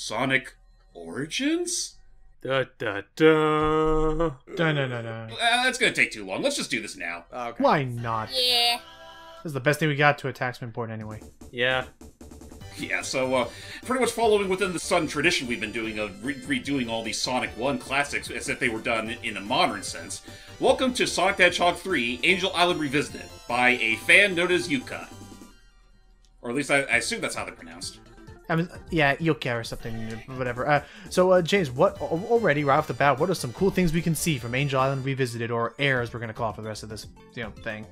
Sonic Origins? Da da da. That's gonna take too long. Let's just do this now. Okay. Why not? Yeah. This is the best thing we got to a Taxman port anyway. Yeah. Yeah, so pretty much following within the Sun tradition we've been doing of redoing all these Sonic 1 classics as if they were done in a modern sense. Welcome to Sonic the Hedgehog 3 Angel Island Revisited by a fan known as Yuka. Or at least I assume that's how they're pronounced. I mean, yeah, Yoka or something, whatever. So, James, already, right off the bat, what are some cool things we can see from Angel Island Revisited, or A.I.R, as we're going to call it for the rest of this, thing?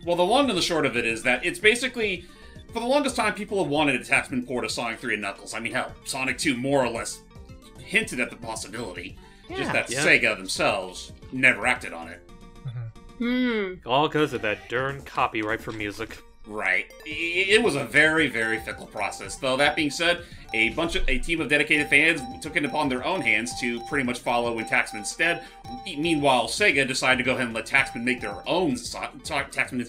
Well, the long and the short of it is that it's basically, for the longest time, people have wanted a Taxman port of Sonic 3 and Knuckles. I mean, hell, Sonic 2 more or less hinted at the possibility. Just that Sega themselves never acted on it. All because of that darn copyright for music. Right. It was a very, very fickle process. Though, that being said, a team of dedicated fans took it upon their own hands to pretty much follow in Taxman's stead. Meanwhile, Sega decided to go ahead and let Taxman make their own Taxman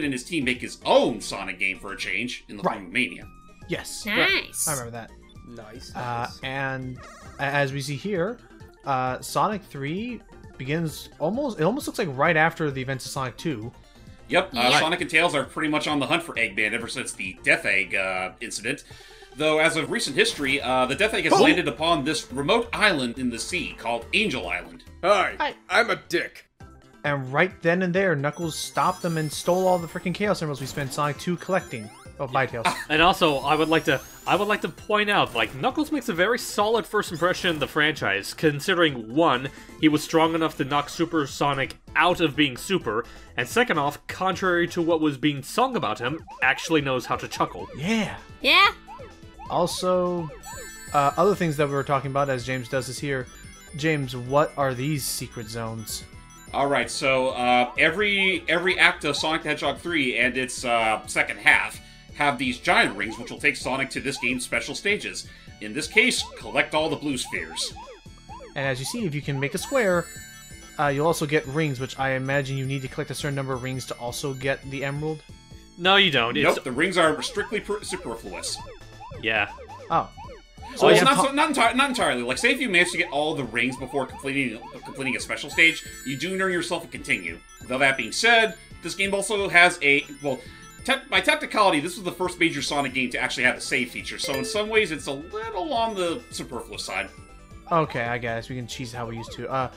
and his team make his own Sonic game for a change in the form of Mania. Yes. Nice. I remember that. Nice. And as we see here, Sonic 3 begins it almost looks like right after the events of Sonic 2. Yep, Sonic and Tails are pretty much on the hunt for Eggman ever since the Death Egg incident. Though, as of recent history, the Death Egg has landed upon this remote island in the sea called Angel Island. Hi, I'm a dick. And right then and there, Knuckles stopped them and stole all the freaking Chaos Emeralds we spent Sonic 2 collecting. Oh, bye, Tails. And also, I would like to point out, like, Knuckles makes a very solid first impression in the franchise, considering, one, he was strong enough to knock Super Sonic out of being super, and second off, contrary to what was being sung about him, actually knows how to chuckle. Yeah. Yeah. Also, other things that we were talking about, as James does this here. James, what are these secret zones? Alright, so every act of Sonic the Hedgehog 3 and its second half have these giant rings, which will take Sonic to this game's special stages. In this case, collect all the blue spheres. And as you see, if you can make a square, you'll also get rings, which I imagine you need to collect a certain number of rings to also get the emerald. No, you don't. Nope, the rings are strictly superfluous. Yeah. Oh. So not entirely. Like, say if you manage to get all the rings before completing a special stage, you do earn yourself a continue. Though that being said, this game also has a, well, by technicality, this was the first major Sonic game to actually have a save feature, so in some ways it's a little on the superfluous side. Okay, I guess we can cheese how we used to. I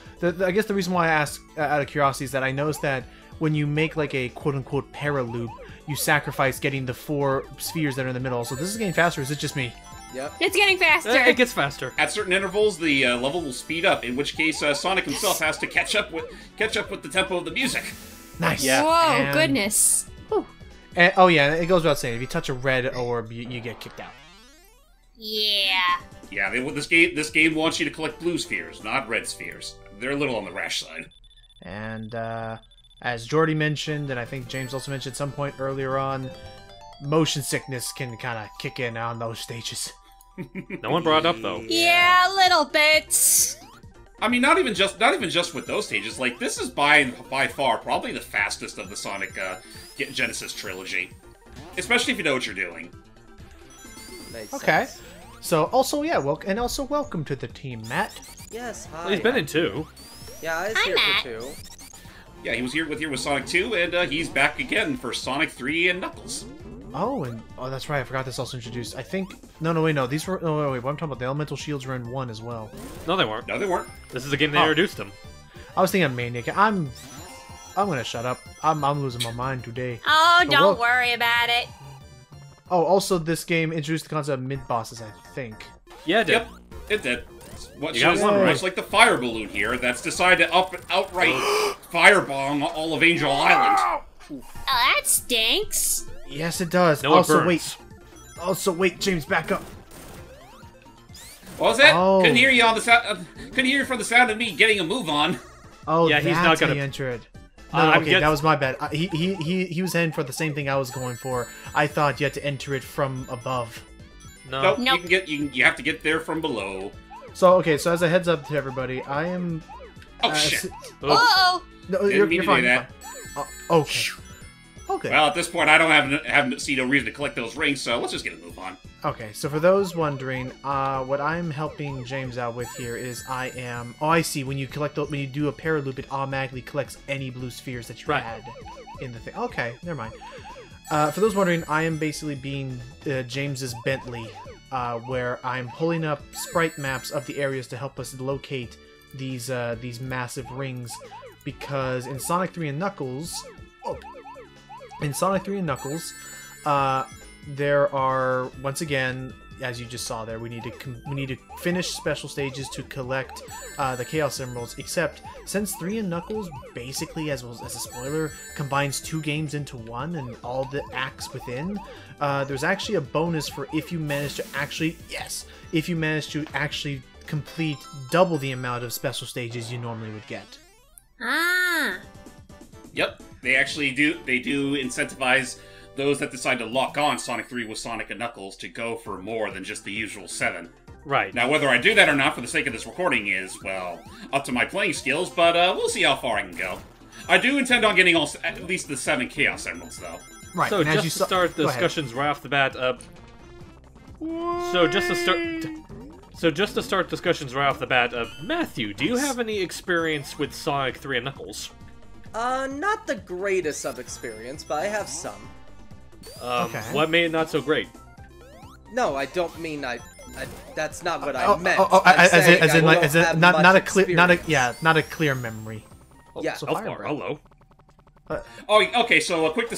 guess the reason why I asked out of curiosity is that I noticed that when you make like a quote-unquote para-loop, you sacrifice getting the 4 spheres that are in the middle. So this is getting faster, or is it just me? Yep. It's getting faster. It gets faster. At certain intervals, the level will speed up, in which case Sonic himself has to catch up with the tempo of the music. Nice. Yeah. Whoa, goodness. And, oh yeah, it goes without saying, if you touch a red orb, you get kicked out. Yeah. Yeah, this game wants you to collect blue spheres, not red spheres. They're a little on the rash side. And as Jordy mentioned, and I think James also mentioned at some point earlier on, motion sickness can kind of kick in on those stages. No one brought it up, though. Yeah, a little bit. I mean, not even just with those stages. Like, this is by far probably the fastest of the Sonic Genesis trilogy, especially if you know what you're doing. Makes Okay. sense. So also, yeah, welcome to the team, Matt. Yes, hi. Well, he's been in 2. Yeah, I was Hi, here Matt. for 2. Yeah, he was here with Sonic 2, and he's back again for Sonic 3 and Knuckles. Oh, that's right. I forgot this also introduced. I think no. These were wait. What I'm talking about, the elemental shields were in 1 as well. No, they weren't. No, they weren't. This is the game they introduced him. I was thinking of Maniac. I'm gonna shut up. I'm losing my mind today. Oh, But don't worry about it. Oh, also this game introduced the concept of mid bosses. I think. Yeah, it did. Yep, it did. What You got shows one right. much like the fire balloon here that's decided to outright firebomb all of Angel Island. Oh, that stinks. Yes, it does. No, it also, burns. wait, James, back up. What was that? Oh. Couldn't hear you on the sound. Couldn't hear you from the sound of me getting a move on. Oh, Yeah, that's he's not how gonna- you enter it. No, I'm okay, guess- that was my bad. He was heading for the same thing I was going for. I thought you had to enter it from above. No. Nope. Nope. You have to get there from below. So okay, so as a heads up to everybody, I am. Oh shit. Oops. Uh-oh. No, Didn't you're mean to fine. do You're that. fine. Okay. Okay. Well, at this point, I don't have see no reason to collect those rings, so let's just get a move on. Okay, so for those wondering, what I'm helping James out with here is I see. When you when you do a paraloop, it automatically collects any blue spheres that you had in the thing. Okay, never mind. For those wondering, I am basically being James's Bentley, where I'm pulling up sprite maps of the areas to help us locate these massive rings, because in Sonic 3 and Knuckles, there are, once again, as you just saw there, we need to finish special stages to collect the Chaos Emeralds, except since 3 and Knuckles, basically, as a spoiler, combines 2 games into one and all the acts within, there's actually a bonus for if you manage to actually complete double the amount of special stages you normally would get. Yep, they actually do. They do incentivize those that decide to lock on Sonic 3 with Sonic and Knuckles to go for more than just the usual 7. Right. Now, whether I do that or not for the sake of this recording is, well, up to my playing skills, but we'll see how far I can go. I do intend on getting at least the 7 Chaos Emeralds, though. Right. So just to start the discussions right off the bat, just to start discussions right off the bat, Matthew, do you have any experience with Sonic 3 and Knuckles? Not the greatest of experience, but I have some. Okay. What made it not so great? No, I don't mean that's not what I meant. Not a clear memory. Yeah. So hello. Okay, so a quick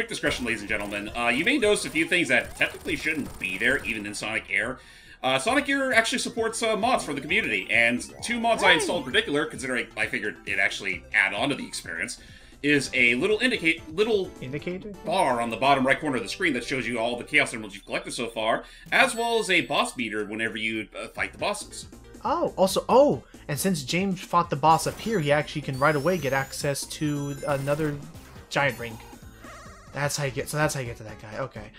discretion, ladies and gentlemen. You may notice a few things that technically shouldn't be there, even in Sonic A.I.R. Sonic A.I.R. actually supports mods for the community, and 2 mods I installed in particular, considering I figured it actually add on to the experience, is a little indicator bar on the bottom right corner of the screen that shows you all the Chaos Emeralds you've collected so far, as well as a boss meter whenever you fight the bosses. And since James fought the boss up here, he actually can right away get access to another giant ring. That's how you get to that guy. Okay.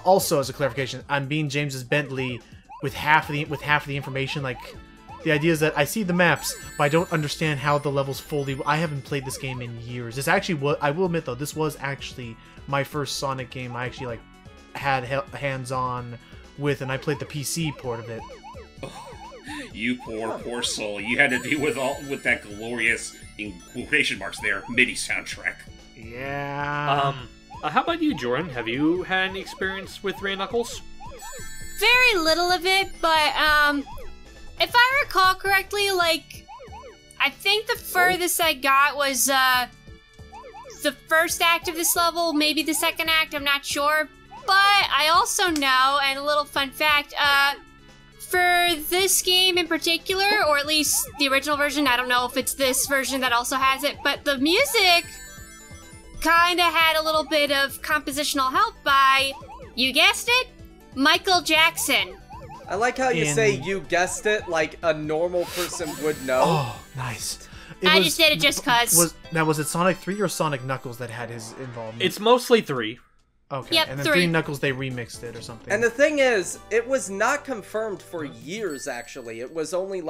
Also, as a clarification, I'm being James's Bentley with half of the information. Like, the idea is that I see the maps, but I don't understand how the levels fully. I haven't played this game in years. This actually, I will admit though, this was actually my first Sonic game. I actually had hands-on with, and I played the PC port of it. You poor soul. You had to deal with that glorious, in quotation marks there, MIDI soundtrack. Yeah. How about you, Jordan? Have you had any experience with 3 and Knuckles? Very little of it, but if I recall correctly, I think the furthest I got was the first act of this level, maybe the second act, I'm not sure. But I also know, and a little fun fact, for this game in particular, or at least the original version, I don't know if it's this version that also has it, but the music kinda had a little bit of compositional help by, you guessed it, Michael Jackson. I like how you say you guessed it like a normal person would know. Oh, nice. I just did it just cause. Was it Sonic 3 or Sonic Knuckles that had his involvement? It's mostly 3. Okay, yep, and then 3 Knuckles, they remixed it or something. And the thing is, it was not confirmed for years, actually. It was only,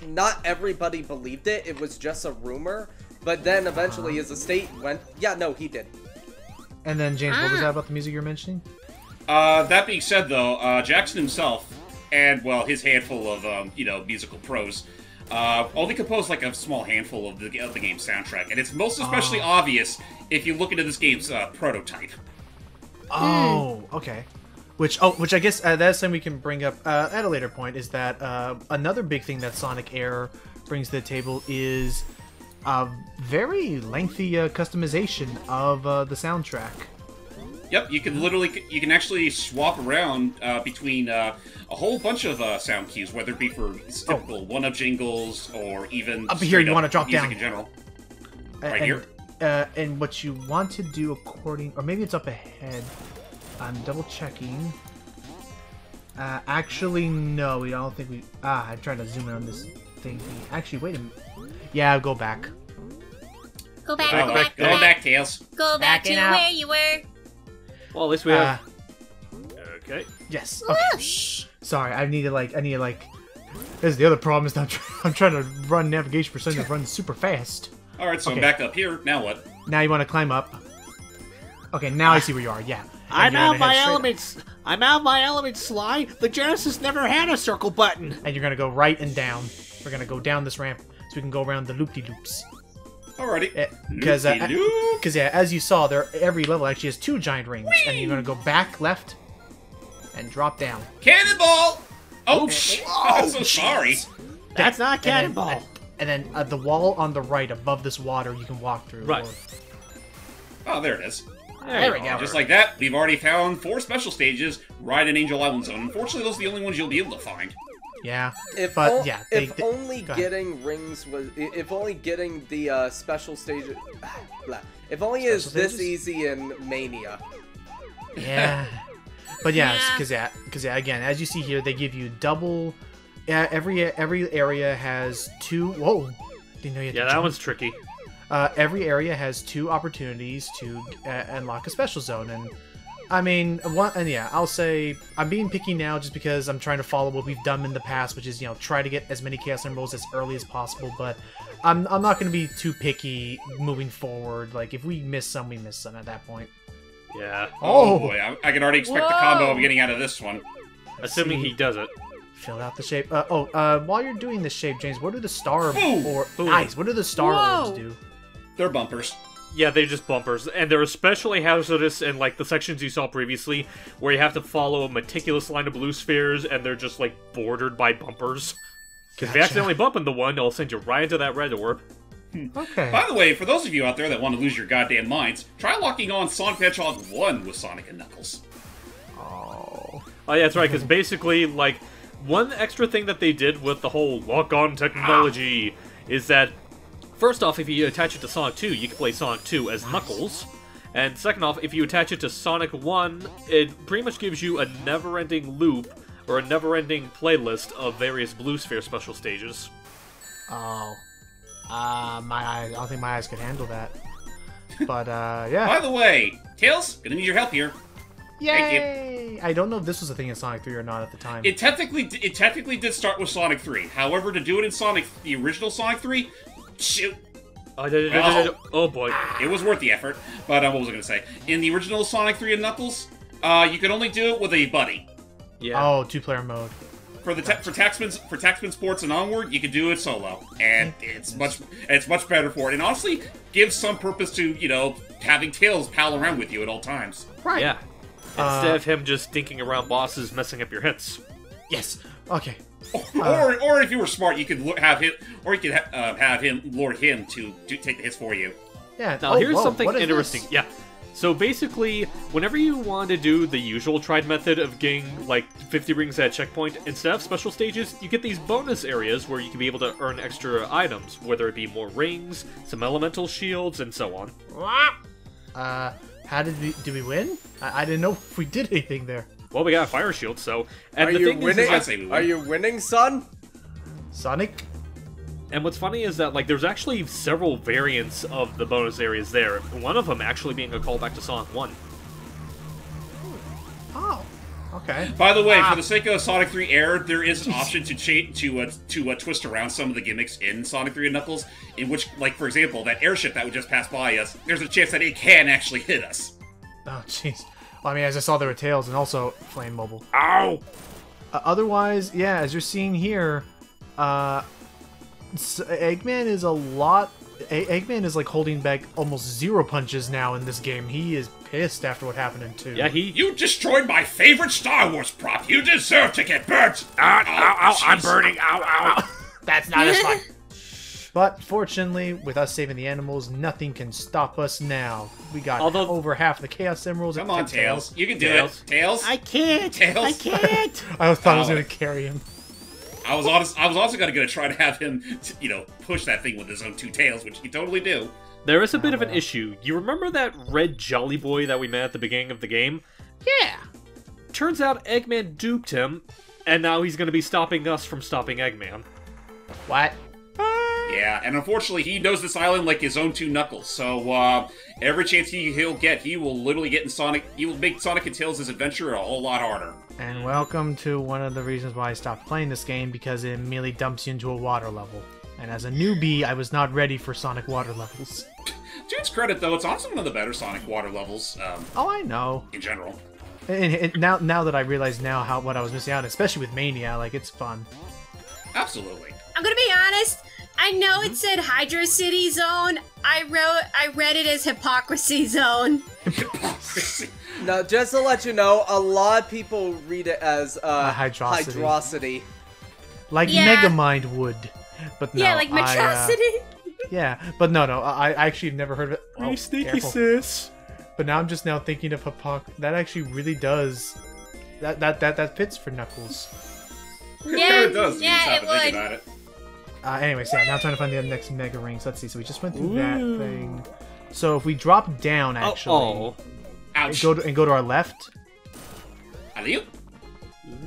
not everybody believed it. It was just a rumor. But then, eventually, his estate went, yeah, no, he did. And then, James, what was that about the music you were mentioning? That being said, though, Jackson himself, and, well, his handful of, musical pros, only composed, a small handful of the game's soundtrack. And it's most especially obvious if you look into this game's prototype. Oh, okay. Which I guess that's something we can bring up at a later point, is that another big thing that Sonic A.I.R. brings to the table is very lengthy customization of the soundtrack. Yep, you can actually swap around between a whole bunch of sound cues, whether it be for typical one-up jingles or even up here you want to drop music down in general. Here. And what you want to do or maybe it's up ahead. I'm double checking. Actually, no, I don't think we. I'm trying to zoom in on this thing. Actually, wait a minute. Yeah, go back. Go back, go back, Tails. Go back to where you were. Well, at least we have. Okay. Yes. Okay. Sorry, I need to This is the other problem, is that I'm trying to run navigation for something that runs super fast. Alright, so I'm back up here. Now what? Now you want to climb up. Okay, now I see where you are, yeah. I'm you're out gonna my head straight up. elements. I'm out my elements, Sly. The Genesis never had a circle button. And you're gonna go right and down. We're gonna go down this ramp so we can go around the loop-de-loops. Alrighty. Because Loop-de-loop. yeah, as you saw, every level actually has 2 giant rings, and you're gonna go back, left, and drop down. Cannonball! Oh, I'm so jeez. sorry. That's not cannonball. And then the wall on the right above this water you can walk through. Right. Oh, there it is. There we go. Just like that, we've already found 4 special stages right in Angel Island Zone. Unfortunately, those are the only ones you'll be able to find. Yeah. If, But, yeah, if they- only go ahead. getting rings was, if only getting the special stage, if only is Special this stages? easy in Mania. Yeah. But yeah, Yeah. because again, as you see here, they give you double. Every area has 2. Whoa! Didn't know you had to Yeah, that jump. one's tricky. Every area has 2 opportunities to unlock a special zone, and I mean, I'll say I'm being picky now just because I'm trying to follow what we've done in the past, which is try to get as many Chaos Emeralds as early as possible. But I'm not going to be too picky moving forward. Like if we miss some, we miss some at that point. Yeah. Oh boy, I can already expect the combo Whoa. I'm getting out of this one. Assuming he does it. Fill out the shape. While you're doing this shape, James, what do the star Boom! Nice. What do the star Whoa. orbs do? They're bumpers. Yeah, they're just bumpers, and they're especially hazardous in like the sections you saw previously, where you have to follow a meticulous line of blue spheres, and they're just like bordered by bumpers. Because if you Gotcha. accidentally bump into one, it'll send you right into that red orb. Okay. By the way, for those of you out there that want to lose your goddamn minds, try locking on Sonic the Hedgehog 1 with Sonic and Knuckles. Oh. Oh yeah, that's right, because basically, like, one extra thing that they did with the whole lock-on technology is that, first off, if you attach it to Sonic 2, you can play Sonic 2 as Knuckles. And second off, if you attach it to Sonic 1, it pretty much gives you a never-ending loop, or a never-ending playlist of various Blue Sphere special stages. Oh. My eyes. I don't think my eyes could handle that. But yeah. By the way, Tails, gonna need your help here. Thank you. Yay! I don't know if this was a thing in Sonic 3 or not at the time. It technically did start with Sonic 3. However, to do it in the original Sonic 3, shoot, Oh boy. it was worth the effort. But what was I gonna say? In the original Sonic 3 and Knuckles, you could only do it with a buddy. Yeah. Oh, 2-player mode. For Taxman Sports and onward, you can do it solo, and it's much better for it. And honestly, gives some purpose to having Tails pal around with you at all times. Right. Yeah. Instead of him just stinking around bosses, messing up your hits. Yes. Okay. Or if you were smart, you could have him, or you could have him lure him to take the hits for you. Yeah. Now, here's whoa, something what is interesting. this? Yeah. So basically, whenever you want to do the usual tried method of getting, like, 50 rings at a checkpoint, instead of special stages, you get these bonus areas where you can be able to earn extra items, whether it be more rings, some elemental shields, and so on. How did we win? I didn't know if we did anything there. Well, we got a fire shield, so... And Are the you thing winning? I'd say we win. Are you winning, son? Sonic? And what's funny is that, like, there's actually several variants of the bonus areas there. One of them actually being a callback to Sonic 1. Oh. Okay. By the way, for the sake of Sonic 3 A.I.R, there is an option to twist around some of the gimmicks in Sonic 3 and Knuckles, in which, like, for example, that airship that would just pass by us, there's a chance that it can actually hit us. Oh, jeez. Well, I mean, as I saw, there were Tails and also Flame Mobile. Ow! Otherwise, yeah, as you're seeing here, Eggman is a lot... Eggman is, like, holding back almost 0 punches now in this game. He is pissed after what happened in 2. Yeah, You destroyed my favorite Star Wars prop! You deserve to get burnt! Ow, ow, I'm jeez. burning. Ow, ow. That's not as fun. But, fortunately, with us saving the animals, nothing can stop us now. We got over half the Chaos Emeralds. Come on, Tails. You can do Tails. it. Tails? I can't. Tails. I can't. I thought I was going to carry him. I was also gonna try to have him, push that thing with his own 2 tails, which he can totally do. There is a bit of an issue. You remember that red Jolly Boy that we met at the beginning of the game? Yeah. Turns out Eggman duped him, and now he's going to be stopping us from stopping Eggman. What? Yeah, and unfortunately, he knows this island like his own 2 Knuckles. So every chance he'll get, he will literally get in Sonic. He will make Sonic and Tails' adventure a whole lot harder. And welcome to one of the reasons why I stopped playing this game, because it immediately dumps you into a water level. And as a newbie, I was not ready for Sonic water levels. To its credit, though, it's honestly one of the better Sonic water levels. Oh, I know. In general. And now that I realize now what I was missing out, especially with Mania, like, it's fun. Absolutely. I'm gonna be honest. I know it said Hydra City Zone. I read it as Hypocrisy Zone. Hypocrisy. No, just to let you know, a lot of people read it as Hydrocity. Hydrocity. Like Yeah. Megamind would. But no, Yeah, like Metrocity. Yeah, but no, I actually have never heard of it. Oh, sneaky, careful. sis. But now I'm just now thinking of that actually really does. That fits for Knuckles. Yeah, It does. You just yeah, have it to think would. about it. Anyways, yeah, now I'm trying to find the next Mega Rings. Let's see. So we just went through that thing. So if we drop down, actually, Ouch. and go to our left. Alley-oop.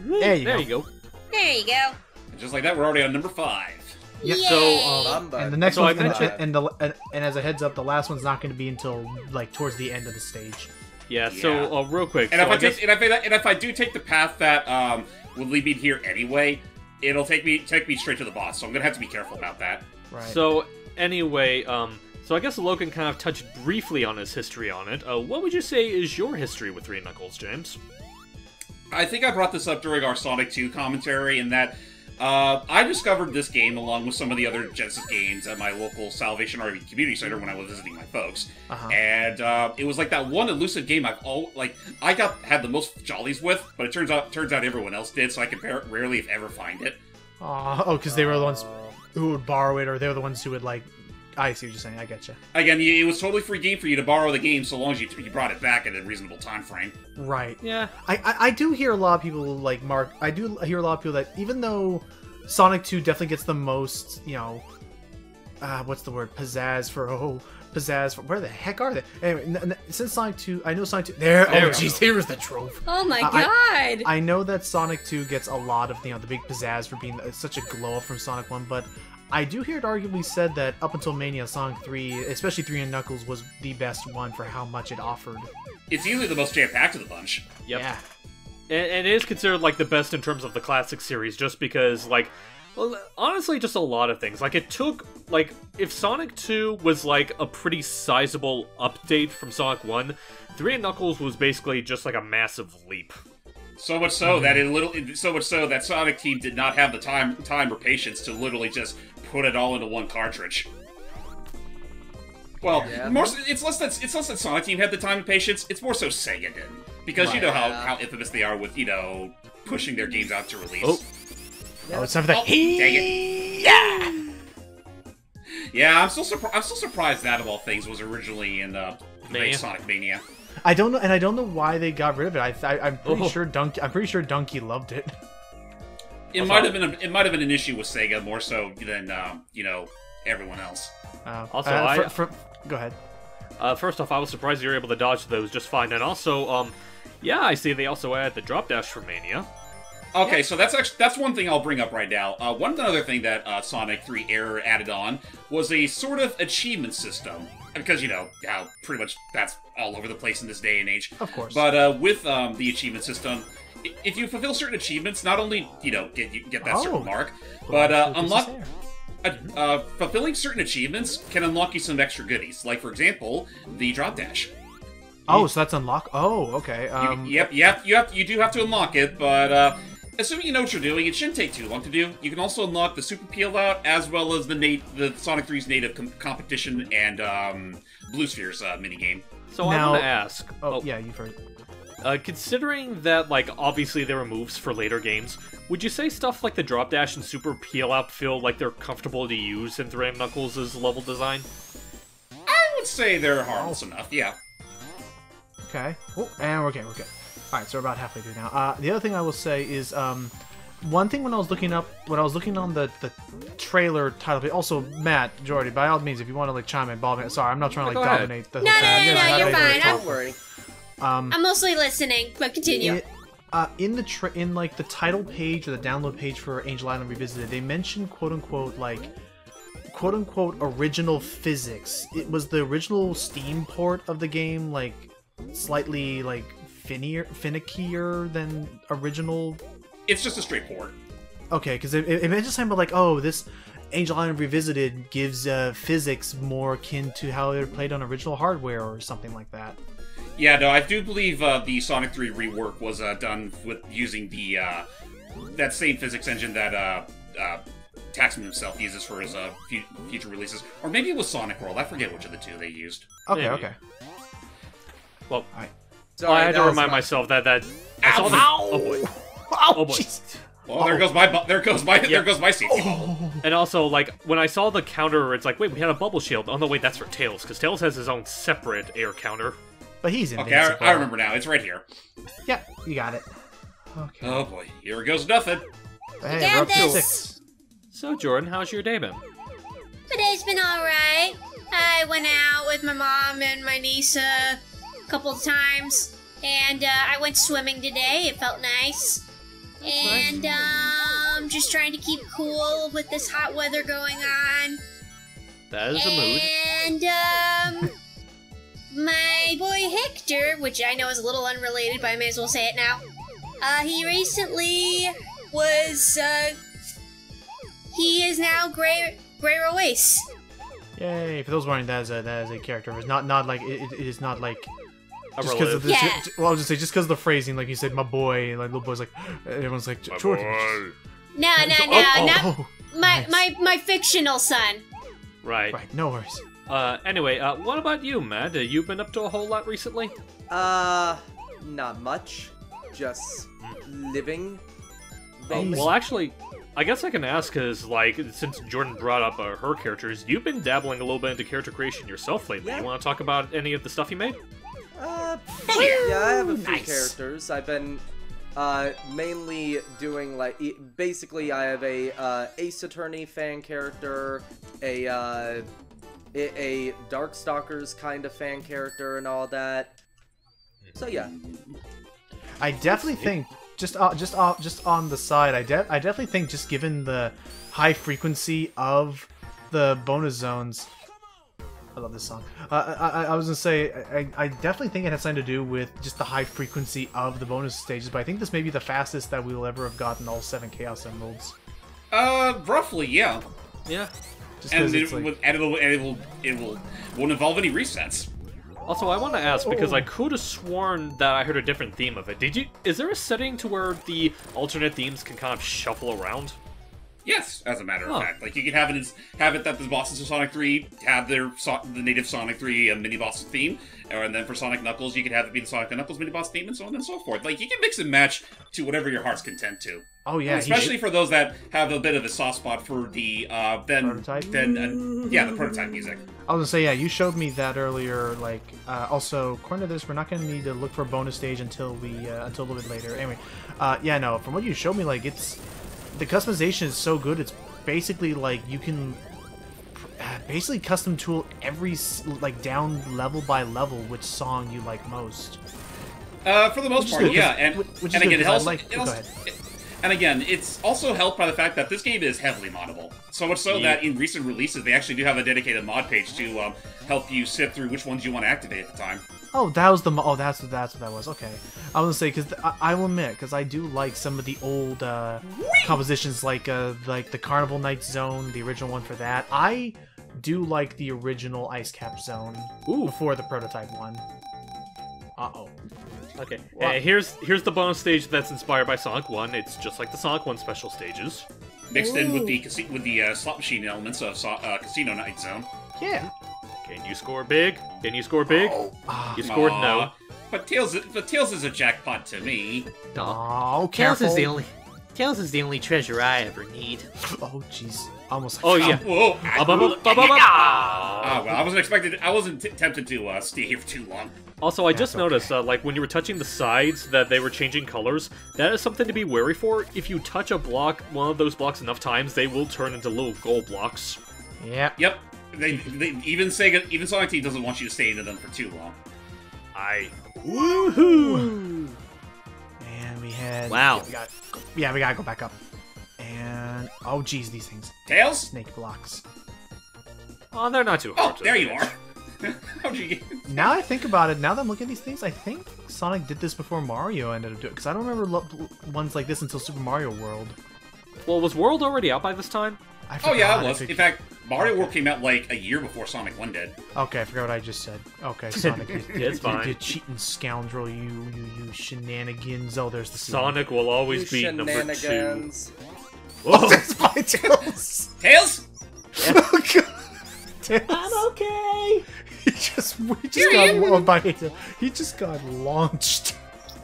There you There go. you go. There you go. Just like that, we're already on number 5. Yep. Yay. So, And the next So one, I mentioned- and as a heads up, the last one's not going to be until like towards the end of the stage. Yeah, so real quick. And so if I do take the path that would lead me here anyway, it'll take me straight to the boss. So I'm gonna have to be careful about that. Right. So anyway, so I guess Logan kind of touched briefly on his history on it. What would you say is your history with 3 Knuckles, James? I think I brought this up during our Sonic 2 commentary, in that I discovered this game along with some of the other Genesis games at my local Salvation Army Community Center when I was visiting my folks. And it was like that one elusive game I had the most jollies with, but it turns out everyone else did, so I could rarely, if ever, find it. Because they were the ones who would borrow it, or they were the ones who would like. I see what you're saying. I get you. Again, it was totally free game for you to borrow the game, so long as you brought it back at a reasonable time frame. Right. Yeah. I do hear a lot of people like Mark. I do hear a lot of people that even though Sonic 2 definitely gets the most, what's the word? Pizzazz for where the heck are they? Anyway, since Sonic 2, I know Sonic 2. There. Oh, jeez, here's the trove. Oh my god. I know that Sonic 2 gets a lot of the big pizzazz for being such a glow up from Sonic 1, but I do hear it arguably said that up until Mania, Sonic 3, especially 3 and Knuckles, was the best one for how much it offered. It's easily the most jam-packed of the bunch. Yep. Yeah. And it is considered like the best in terms of the classic series, just because honestly, just a lot of things. Like, it took, if Sonic 2 was, a pretty sizable update from Sonic 1, 3 and Knuckles was basically just, a massive leap. So much so that Sonic Team did not have the time or patience to literally just put it all into one cartridge. Well, it's less that Sonic Team had the time and patience, it's more so Sega did. Because you know how infamous they are with, pushing their games out to release. Oh, it's time for the dang it. Yeah, I'm still surprised that of all things was originally in Sonic Mania. I don't know why they got rid of it. I'm pretty sure Donkey loved it. It might have been an issue with Sega more so than everyone else. Also, go ahead. First off, I was surprised you were able to dodge those just fine, and also, yeah, I see they also added the drop dash for Mania. Okay, so that's one thing I'll bring up right now. One other thing that Sonic 3 A.I.R added on was a sort of achievement system. Because, how pretty much that's all over the place in this day and age. Of course. But with the achievement system, if you fulfill certain achievements, not only, get that certain mark, but fulfilling certain achievements can unlock you some extra goodies. Like, for example, the drop dash. Oh, so that's unlock. Oh, okay. You do have to unlock it, but assuming you know what you're doing, it shouldn't take too long to do. You can also unlock the Super Peel Out, as well as the Sonic 3's native competition and Blue Spheres minigame. So I want to ask. Yeah, you've heard. Considering that, obviously there are moves for later games, would you say stuff like the drop dash and Super Peel Out feel like they're comfortable to use in 3 Knuckles' level design? I would say they're harmless enough, yeah. Okay. Oh, and we're good. Alright, so we're about halfway through now. The other thing I will say is, one thing when I was looking on the trailer title, also, Matt, Jordy, by all means, if you want to, chime in, sorry, I'm not trying to, dominate the whole thing. No, you're fine. Don't worry. I'm mostly listening, but continue. In the title page or the download page for Angel Island Revisited, they mentioned quote-unquote original physics. It was the original Steam port of the game, slightly finickier than original. It's just a straight port. Okay, because it mentioned something about Angel Island Revisited gives physics more akin to how they were played on original hardware or something like that. Yeah, no, I do believe the Sonic 3 rework was done with using the that same physics engine that Saxman himself uses for his future releases. Or maybe it was Sonic World. I forget which of the two they used. Okay, Maybe. okay. Well, Sorry, I had to that was remind my- myself that I saw the, oh boy. Oh boy. Well, there goes my safety bubble. And also, like, when I saw the counter, it's like, wait, we had a bubble shield. Oh no, wait, that's for Tails, because Tails has his own separate air counter. But he's Okay, invincible. I remember now. It's right here. Yeah, you got it. Okay. Oh boy, here goes nothing. Hey, got we're up to this. 6. So, Jordan, how's your day been? My day's been alright. I went out with my mom and my niece a couple of times, and I went swimming today. It felt nice. And just trying to keep cool with this hot weather going on. That is a mood. And my boy Hector, which I know is a little unrelated, but I may as well say it now. He recently was he is now Gray Royce. Yay! For those wondering, that is a character. It's not like it is not like A just because of relative. the. Yeah. Well, I was just say just because of the phrasing, like you said, my boy, like little boy's like everyone's like Jordan. No, Oh, not oh, my fictional son. Right. right, no worries. Anyway, what about you, Matt? You've been up to a whole lot recently? Not much. Just living. Well, actually, I guess I can ask, because, like, since Jordan brought up her characters, you've been dabbling a little bit into character creation yourself lately. Yeah. You want to talk about any of the stuff you made? Yeah, I have a few Nice. characters. I've been mainly doing like basically I have a Ace Attorney fan character, a Darkstalkers kind of fan character, and all that. So yeah. I definitely think just on the side, I definitely think just given the high frequency of the bonus zones. I love this song. I was gonna say, I definitely think it has something to do with just the high frequency of the bonus stages, but I think this may be the fastest that we will ever have gotten all 7 Chaos Emeralds. Roughly, yeah. Yeah. Just And because it won't involve any resets. Also, I want to ask, because I could have sworn that I heard a different theme of it. Is there a setting to where the alternate themes can kind of shuffle around? Yes, as a matter of Huh. fact, like you can have it that the bosses of Sonic 3 have the native Sonic 3 mini boss theme, and then for Sonic Knuckles you can have it be the Sonic and Knuckles mini boss theme, and so on and so forth. Like you can mix and match to whatever your heart's content to. Oh yeah, Especially for those that have a bit of a soft spot for the Prototype? the prototype music. I was gonna say, yeah, you showed me that earlier. Like, also, according to this, we're not gonna need to look for a bonus stage until a little bit later. Anyway, yeah, no, from what you showed me, like, the customization is so good. It's basically like you can basically custom tool every like down level by level which song you like most. For the most Which is part, good, yeah, 'cause- which is and good, again, 'cause go ahead. And again, it's also helped by the fact that this game is heavily moddable. So much so that in recent releases, they actually do have a dedicated mod page to help you sift through which ones you want to activate at the time. Oh, that was that's what that was. Okay, I was gonna say, because I will admit, because I do like some of the old compositions, like the Carnival Night Zone, the original one for that. I do like the original Ice Cap Zone before the prototype one. Okay, here's the bonus stage that's inspired by Sonic 1. It's just like the Sonic 1 special stages. Mixed in with the slot machine elements of Casino Night Zone. Yeah. Can you score big? Can you score big? You scored no. Aw. But Tails is a jackpot to me. Oh, Tails careful. is the only treasure I ever need. Oh, jeez. Almost. Oh yeah. Whoa! Well, I wasn't tempted to stay here for too long. also, I just noticed, like, when you were touching the sides, that they were changing colors. That is something to be wary for. If you touch a block, one of those blocks enough times, they will turn into little gold blocks. Yeah. Yep. They even Sonic Team doesn't want you to stay into them for too long. Woohoo! And we had. Wow. We gotta go back up. And oh, geez, these things. Tails? Snake blocks. Oh, they're not too Oh, hard to there you manage. are. How'd you get? Now I think about it, now that I'm looking at these things, I think Sonic did this before Mario ended up doing it, because I don't remember ones like this until Super Mario World. Well, was World already out by this time? I Oh yeah, forgot it was. if In fact, Mario World came out like a year before Sonic 1 did. Okay, I forgot what I just said. Okay, Sonic, It's fine. you cheating scoundrel, you shenanigans. Oh, there's the scene. Sonic will always You be number 2. shenanigans. Oh, that's my Tails. Tails? Oh, God. Tails. I'm okay. He just got launched.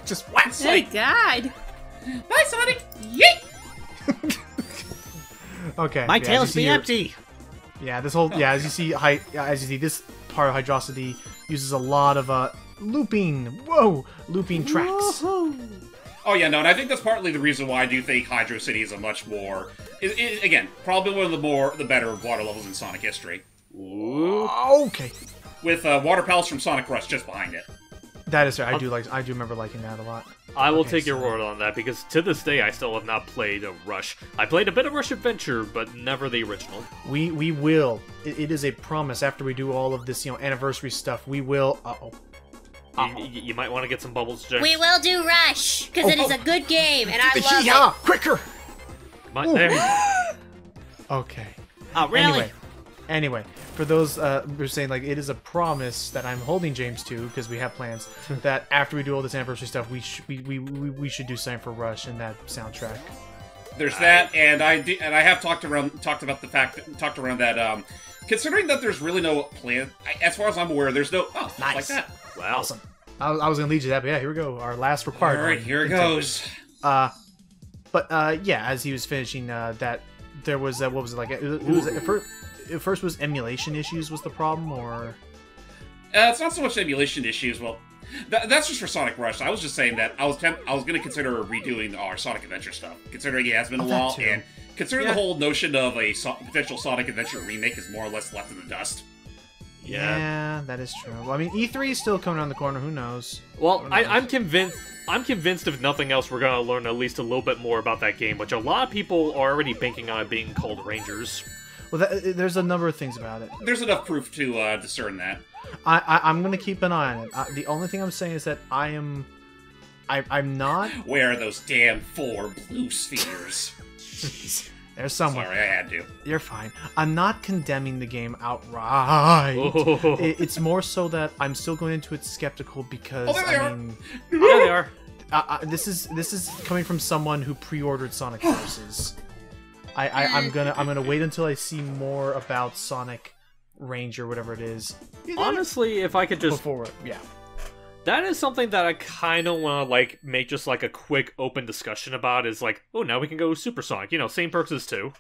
Just whack. Oh God. Bye, Sonic! Yeet! My Okay. yeah, as you tail's see be here- empty. Yeah, this whole as you see, this part of Hydrosity uses a lot of looping. Whoa, looping tracks. Oh yeah, no, and I think that's partly the reason why I do think Hydro City is a much more... again, probably one of the better water levels in Sonic history. Okay. With Water Palace from Sonic Rush just behind it. That is fair. I do remember liking that a lot. I will Okay, take your so- word on that, because to this day I still have not played a Rush. I played a bit of Rush Adventure, but never the original. We will. It is a promise. After we do all of this, anniversary stuff, we will. You might want to get some bubbles, James. We will do Rush because it is a good game and I love Yeah, it. quicker. There you go. Okay. Oh, really? Anyway, for those we're saying like it is a promise that I'm holding James to because we have plans that after we do all this anniversary stuff, we should do something for Rush and that soundtrack. There's that, and I have talked around that. Considering that there's really no plan, as far as I'm aware, there's no. Oh, Nice. like that. Wow. Awesome. I was gonna lead you to that, but yeah, here we go. Our last required. All right, one. here it goes. But yeah, as he was finishing that, there was what was it like? It was at first was emulation issues was the problem, or It's not so much emulation issues. Well, that's just for Sonic Rush. I was just saying that I was going to consider redoing our Sonic Adventure stuff, considering it has been a that while, too. and considering Yeah. the whole notion of a potential Sonic Adventure remake is more or less left in the dust. Yeah. that is true. Well, I mean, E3 is still coming around the corner. Who knows? Well, I'm convinced. I'm convinced if nothing else, we're gonna learn at least a little bit more about that game, which a lot of people are already banking on it being called Rangers. Well, there's a number of things about it. There's enough proof to discern that. I'm gonna keep an eye on it. The only thing I'm saying is that I'm not. Where are those damn 4 blue spheres? Jeez, there's someone. Sorry, I had to. You're fine. I'm not condemning the game outright. Oh. It's more so that I'm still going into it skeptical because Oh, there they I are. mean, Yeah, they are. this is coming from someone who pre-ordered Sonic Forces. I'm gonna wait until I see more about Sonic Ranger, whatever it is. Honestly, if I could just... Before, yeah. That is something that I kind of want to, like, make just, like, a quick open discussion about, is like, oh, now we can go Super Sonic. Same perks as 2.